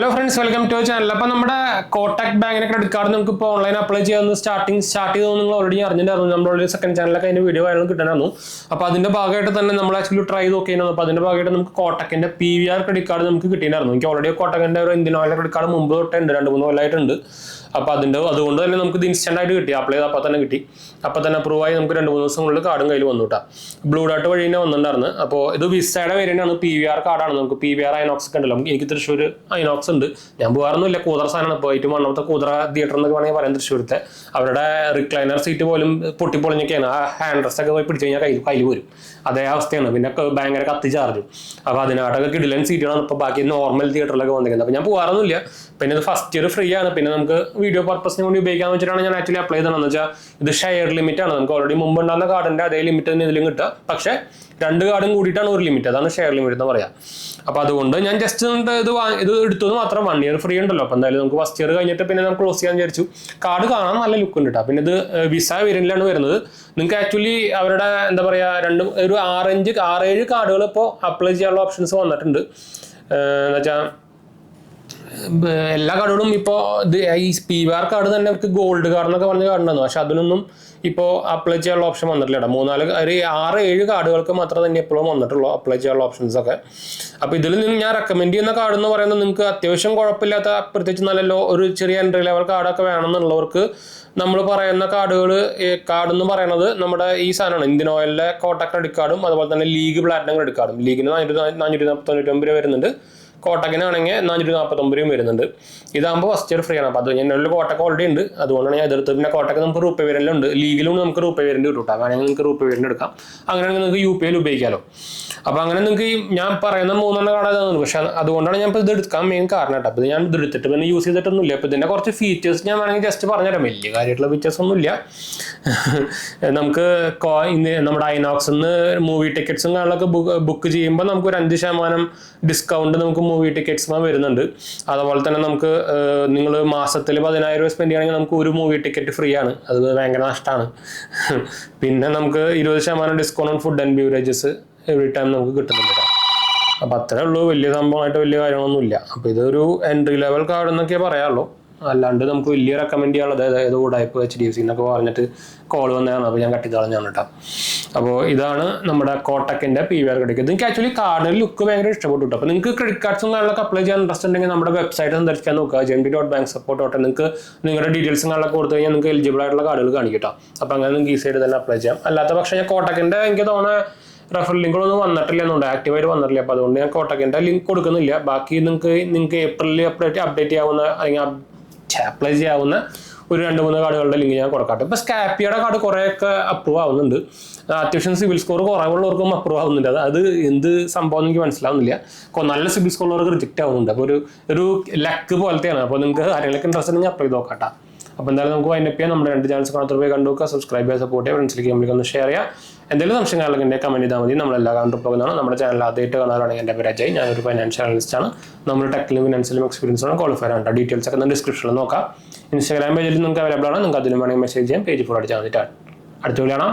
Hello friends, welcome to channel. അപ്പോൾ നമ്മുടെ കോട്ടക് ബാങ്കിന്റെ ക്രെഡിറ്റ് കാർഡ് നമുക്ക് ഇപ്പോൾ ഓൺലൈൻ അപ്ലൈ ചെയ്യാവുന്ന സ്റ്റാർട്ട് ചെയ്തത് നിങ്ങൾ ഓൾറെഡി അറിഞ്ഞിട്ടുണ്ടായിരുന്നു. നമ്മുടെ സെക്കൻഡ് ചാനലൊക്കെ അതിന്റെ വീഡിയോ കാര്യങ്ങൾ കിട്ടാനായിരുന്നു. അപ്പോൾ അതിന്റെ ഭാഗമായിട്ട് തന്നെ നമ്മൾ ആക്ച്വലി ട്രൈ നോക്കിയിരുന്നു. അപ്പോൾ അതിന്റെ ഭാഗമായിട്ട് നമുക്ക് കോട്ടക്കിന്റെ PVR ക്രെഡിറ്റ് കാർഡ് നമുക്ക് കിട്ടിയിട്ടുണ്ടായിരുന്നു. എനിക്ക് ഓൾറെഡി കോട്ടക്കിന്റെ ഒരു ഇന്ത്യൻ ഓയിൽ ക്രെഡിറ്റ് കാർഡ് മുമ്പ് തൊട്ടുണ്ട്, 2-3 കൊല്ലമായിട്ടുണ്ട്. അപ്പോൾ അതുകൊണ്ട് തന്നെ നമുക്ക് ഇത് ഇൻസ്റ്റന്റ് ആയിട്ട് കിട്ടി. അപ്ലൈ ചെയ്ത് അപ്പോൾ തന്നെ കിട്ടി. അപ്പോൾ തന്നെ അപ്രൂവ് ആയി നമുക്ക് 2-3 ദിവസങ്ങളിൽ കാർഡും കയ്യിൽ വന്നു കേട്ടോ. ബ്ലൂ ഡാർട്ട് വഴി തന്നെ വന്നിട്ടുണ്ടായിരുന്നു. അപ്പോൾ ഇത് വിസയുടെ വേരിയന്റ് ആണ്, PVR കാർഡാണ്. നമുക്ക് PVR ഐനോക്സ് ഒക്കെ ഉണ്ടല്ലോ. എനിക്ക് തൃശ്ശൂർ ഐനോക്സ് ഉണ്ട്. ഞാൻ പോകാറൊന്നുമില്ല, കൂതറ സാധനമാണ്. ഇപ്പോൾ ഏറ്റവും വണ്ണത്തെ കൂതറ തിയേറ്റർ എന്നൊക്കെ വേണമെങ്കിൽ പറയാം തൃശ്ശൂരത്തെ. അവരുടെ റിക്ലൈനർ സീറ്റ് പോലും പൊട്ടിപ്പൊളിഞ്ഞൊക്കെയാണ്. ആ ഹാൻഡ് റെസ്റ്റ് ഒക്കെ പോയി പിടിച്ചു കഴിഞ്ഞാൽ കയ്യിൽ വരും. അതേ അവസ്ഥയാണ്. പിന്നെ ഭയങ്കര കത്തി ചാർജും. അപ്പോൾ അതിനാട്ടൊക്കെ കിടിലൻ സീറ്റുകളാണ് ഇപ്പോൾ ബാക്കി നോർമൽ തിയേറ്ററിലൊക്കെ വന്നിരിക്കുന്നത്. അപ്പോൾ ഞാൻ പോകാറൊന്നുമില്ല. പിന്നെ ഇത് ഫസ്റ്റ് ഇയർ ഫ്രീ ആണ്. പിന്നെ നമുക്ക് വീഡിയോ പർപ്പസിന് വേണ്ടി ഉപയോഗിക്കാന്ന് വെച്ചിട്ടാണ് ഞാൻ ആക്ച്വലി അപ്ലൈ ചെയ്തതെന്ന് വെച്ചാൽ ഇത് ഷെയർ ലിമിറ്റ് ആണ്. നമുക്ക് ഓൾറെഡി മുമ്പ് ഉണ്ടാകുന്ന കാർഡിന്റെ അതേ ലിമിറ്റ് തന്നെ ഇതിലും കിട്ടുക. പക്ഷേ 2 കാർഡും കൂടിയിട്ടാണ് ഒരു ലിമിറ്റ്. അതാണ് ഷെയർ ലിമിറ്റ് എന്ന് പറയാം. അപ്പോൾ അതുകൊണ്ട് ഞാൻ ജസ്റ്റ് ഇത് എടുത്തത് മാത്രം. 1 ഇയർ ഫ്രീ ഉണ്ടല്ലോ. അപ്പോൾ എന്തായാലും നമുക്ക് ഫസ്റ്റ് ഇയർ കഴിഞ്ഞിട്ട് പിന്നെ നമുക്ക് ക്ലോസ് ചെയ്യാൻ വിചാരിച്ചു. കാർഡ് കാണാൻ നല്ല ലുക്ക് ഉണ്ട് കേട്ടോ. പിന്നെ ഇത് വിസ വേരിയന്റിലാണ് വരുന്നത്. നിങ്ങൾക്ക് ആക്ച്വലി അവരുടെ എന്താ പറയുക, ഒരു 6-7 കാർഡുകൾ ഇപ്പോൾ അപ്ലൈ ചെയ്യാനുള്ള ഓപ്ഷൻസ് വന്നിട്ടുണ്ട്. എന്നുവെച്ചാൽ എല്ലാ കാർഡുകളും ഇപ്പോൾ ഈ PVR കാർഡ് തന്നെ അവർക്ക് ഗോൾഡ് കാർഡ് എന്നൊക്കെ പറഞ്ഞ കാർഡുണ്ടായിരുന്നു. പക്ഷെ അതിനൊന്നും ഇപ്പോൾ അപ്ലൈ ചെയ്യാനുള്ള ഓപ്ഷൻ വന്നിട്ടില്ല. 6-7 കാർഡുകൾക്ക് മാത്രമേ തന്നെ എപ്പോഴും വന്നിട്ടുള്ളൂ അപ്ലൈ ചെയ്യാനുള്ള ഓപ്ഷൻസ് ഒക്കെ. അപ്പോൾ ഇതിൽ നിന്ന് ഞാൻ റെക്കമെൻഡ് ചെയ്യുന്ന കാർഡ് എന്ന് പറയുന്നത്, നിങ്ങൾക്ക് അത്യാവശ്യം കുഴപ്പമില്ലാത്ത, പ്രത്യേകിച്ച് നല്ല ഒരു ചെറിയ എൻട്രി ലെവൽ കാർഡൊക്കെ വേണമെന്നുള്ളവർക്ക് നമ്മൾ പറയുന്ന കാർഡ് എന്ന് പറയുന്നത് നമ്മുടെ ഈ സാധനമാണ്. ഇന്ത്യൻ ഓയിലിലെ കോട്ടക് ക്രെഡിറ്റ് കാർഡും അതുപോലെ തന്നെ ലീഗ് പ്ലാറ്റിനം ക്രെഡിറ്റ് കാർഡും. ലീഗിന് 499 രൂപ വരുന്നുണ്ട്. കോട്ടക്കിനാണെങ്കിൽ 449 വരുന്നുണ്ട്. ഇതാകുമ്പോൾ ഫസ്റ്റ് ഇയർ ഫ്രീ ആണ്. അപ്പോൾ അത് എന്നോട് കോട്ടക്ക് ഓൾറെഡി ഉണ്ട്, അതുകൊണ്ടാണ് ഞാൻ എതിർത്ത്. പിന്നെ കോട്ടക്ക് നമുക്ക് റൂപേ വേരിയന്റ് ഉണ്ട്, ലീഗിലും നമുക്ക് റൂപേ വേരിയന്റ് കിട്ടും. വേണമെങ്കിൽ നിങ്ങൾക്ക് റൂപേ വേരിയന്റ് എടുക്കാം. അങ്ങനെയാണെങ്കിൽ നിങ്ങൾക്ക് UPI ഉപയോഗിക്കാമല്ലോ. അപ്പോൾ അങ്ങനെ നിങ്ങൾക്ക് ഞാൻ പറയുന്ന 3 കാർഡാണ്. പക്ഷേ അതുകൊണ്ടാണ് ഞാൻ ഇപ്പോൾ ഇത് എടുക്കാൻ മെയിൻ കാരണം കേട്ടോ. അപ്പോൾ ഞാൻ ഇത് എടുത്തിട്ട് പിന്നെ യൂസ് ചെയ്തിട്ടൊന്നുമില്ല. അപ്പോൾ ഇതിൻ്റെ കുറച്ച് ഫീച്ചേഴ്സ് ഞാൻ വേണമെങ്കിൽ ജസ്റ്റ് പറഞ്ഞുതരാം. വലിയ കാര്യമായിട്ടുള്ള ഫീച്ചേഴ്സ് ഒന്നുമില്ല. നമുക്ക് നമ്മുടെ ഐനോക്സിൽ നിന്ന് മൂവി ടിക്കറ്റ്സും കാര്യങ്ങളൊക്കെ ബുക്ക് ചെയ്യുമ്പോൾ നമുക്ക് ഒരു 5% ഡിസ്കൗണ്ട് നമുക്ക് മൂവി ടിക്കറ്റ്സ് വരുന്നുണ്ട്. അതുപോലെ തന്നെ നമുക്ക് നിങ്ങൾ മാസത്തിൽ 10,000 രൂപ സ്പെൻഡ് ചെയ്യുകയാണെങ്കിൽ നമുക്ക് ഒരു മൂവി ടിക്കറ്റ് ഫ്രീ ആണ്. അത് ഭയങ്കര നഷ്ടമാണ്. പിന്നെ നമുക്ക് 20% discount on food and beverages every time നമുക്ക് കിട്ടുന്നുണ്ട്. അപ്പോൾ അത്രേ ഉള്ളൂ. വലിയ സംഭവമായിട്ട് വലിയ കാര്യങ്ങളൊന്നുമില്ല. അപ്പോൾ ഇതൊരു എൻട്രി ലെവൽ കാർഡ് എന്നൊക്കെ പറയാമല്ലോ. അല്ലാണ്ട് നമുക്ക് വലിയ റെക്കമെൻഡ് ചെയ്യാനുള്ളത് ഏതോ ഉടായ്പ HDFC എന്നൊക്കെ പറഞ്ഞിട്ട് കോൾ വന്നതാണ്. അപ്പോൾ ഞാൻ കട്ടിത്തളഞ്ഞാണ് കേട്ടോ. അപ്പോൾ ഇതാണ് നമ്മുടെ കോട്ടക്കിന്റെ PVR ക്രെഡിറ്റ്. നിങ്ങൾക്ക് ആക്ച്വലി കാർഡിൽ ലുക്ക് ഭയങ്കര ഇഷ്ടപ്പെട്ടു കേട്ടോ. അപ്പോൾ നിങ്ങൾക്ക് ക്രെഡിറ്റ് കാർഡ്സും കാര്യങ്ങളൊക്കെ അപ്ലൈ ചെയ്യാൻ ഇൻട്രസ്റ്റ് uണ്ടെങ്കിൽ നമ്മുടെ വെബ്സൈറ്റ് സന്ദർശിക്കാൻ നോക്കുക, jmd.banksupport. നിങ്ങൾക്ക് നിങ്ങളുടെ ഡീറ്റെയിൽസും കാര്യങ്ങളൊക്കെ കൊടുത്തു കഴിഞ്ഞാൽ നിങ്ങൾക്ക് എലിജിബിൾ ആയിട്ടുള്ള കാർഡുകൾ കാണിക്കട്ടോ. അപ്പോൾ അങ്ങനെ നിങ്ങൾക്ക് ഈ സൈഡ് തന്നെ അപ്ലൈ ചെയ്യാം. അല്ലാത്ത പക്ഷേ ഞാൻ കോട്ടക്കിന്റെ എനിക്ക് തോന്നുന്നത് റെഫർ ലിങ്കുകളൊന്നും വന്നിട്ടില്ല എന്നുണ്ട്, ആക്റ്റീവായിട്ട് വന്നിട്ടില്ല. അപ്പോൾ അതുകൊണ്ട് ഞാൻ കോട്ടക്കിന്റെ ലിങ്ക് കൊടുക്കുന്നില്ല. ബാക്കി നിങ്ങൾക്ക് ഏപ്രിലിൽ അപ്ഡേറ്റ് ചെയ്യാവുന്ന അല്ലെങ്കിൽ അപ്ലൈ ചെയ്യാവുന്ന ഒരു 2-3 കാർഡുകളുടെ ലിങ്ക് ഞാൻ കൊടുക്കാട്ടെ. ഇപ്പോൾ സ്കാപ്പിയുടെ കാർഡ് കുറേയൊക്കെ അപ്രൂവ് ആവുന്നുണ്ട്. അത്യാവശ്യം സിവിൽ സ്കോർ കുറവുള്ളവർക്കും അപ്രൂവ് ആവുന്നുണ്ട്. അത് എന്ത് സംഭവം എനിക്ക് മനസ്സിലാവുന്നില്ല. നല്ല സിവിൽ സ്കോർ ഉള്ളവർക്ക് റിജക്റ്റ് ആവുന്നുണ്ട്. അപ്പോൾ ഒരു ലക്ക് പോലത്തെയാണ്. അപ്പോൾ നിങ്ങൾക്ക് ആരെങ്കിലും ഇൻട്രസ്റ്റ് ഉണ്ടെങ്കിൽ അപ്ലൈ ചെയ്ത് നോക്കാട്ടോ. അപ്പോൾ എന്തായാലും നമുക്ക് വൈൻഡപ്പ് ചെയ്യാം. നമ്മുടെ 2 ചാനൽസ് കാണാത്തവർ പോയി കണ്ടുനോക്കുക, സബ്സ്ക്രൈബ് ചെയ്യുക, സപ്പോർട്ട് ചെയ്യുക, ഫ്രണ്ട്സിലേക്ക് നമ്മൾക്ക് ഒന്ന് ഷെയർ ചെയ്യുക. എന്തെങ്കിലും സംശയങ്ങളൊക്കെ ഉണ്ടെങ്കിൽ കമന്റ് ചെയ്താൽ മതി. നമ്മളെല്ലാം കണ്ടു പോകുന്നതാണ്. നമ്മുടെ ചാനൽ ആദ്യമായിട്ട് കാണാനാണെങ്കിൽ എൻ്റെ പേര് അജയ്. ഞാനൊരു ഫൈനാൻഷ്യൽ അനലിസ്റ്റ് ആണ്. നമ്മൾ ടെക്നിക്കലും ഫിനാൻഷ്യലും എക്സ്പീരിയൻസ് ആണ്, ക്വാളിഫൈഡ് ആണ്. ഡീറ്റെയിൽസ് ഒക്കെ ഡിസ്ക്രിപ്ഷനിൽ നോക്കാം. ഇൻസ്റ്റാഗ്രാം പേജിൽ നിങ്ങൾക്ക് അവൈലബിൾ ആണ്. നിങ്ങൾക്ക് അതിലും വേണമെങ്കിൽ മെസ്സേജ് ചെയ്യാം. പേജ് ഫോളോ അടിച്ചാൽ മതി. അടുത്ത വീഡിയോ കാണാം.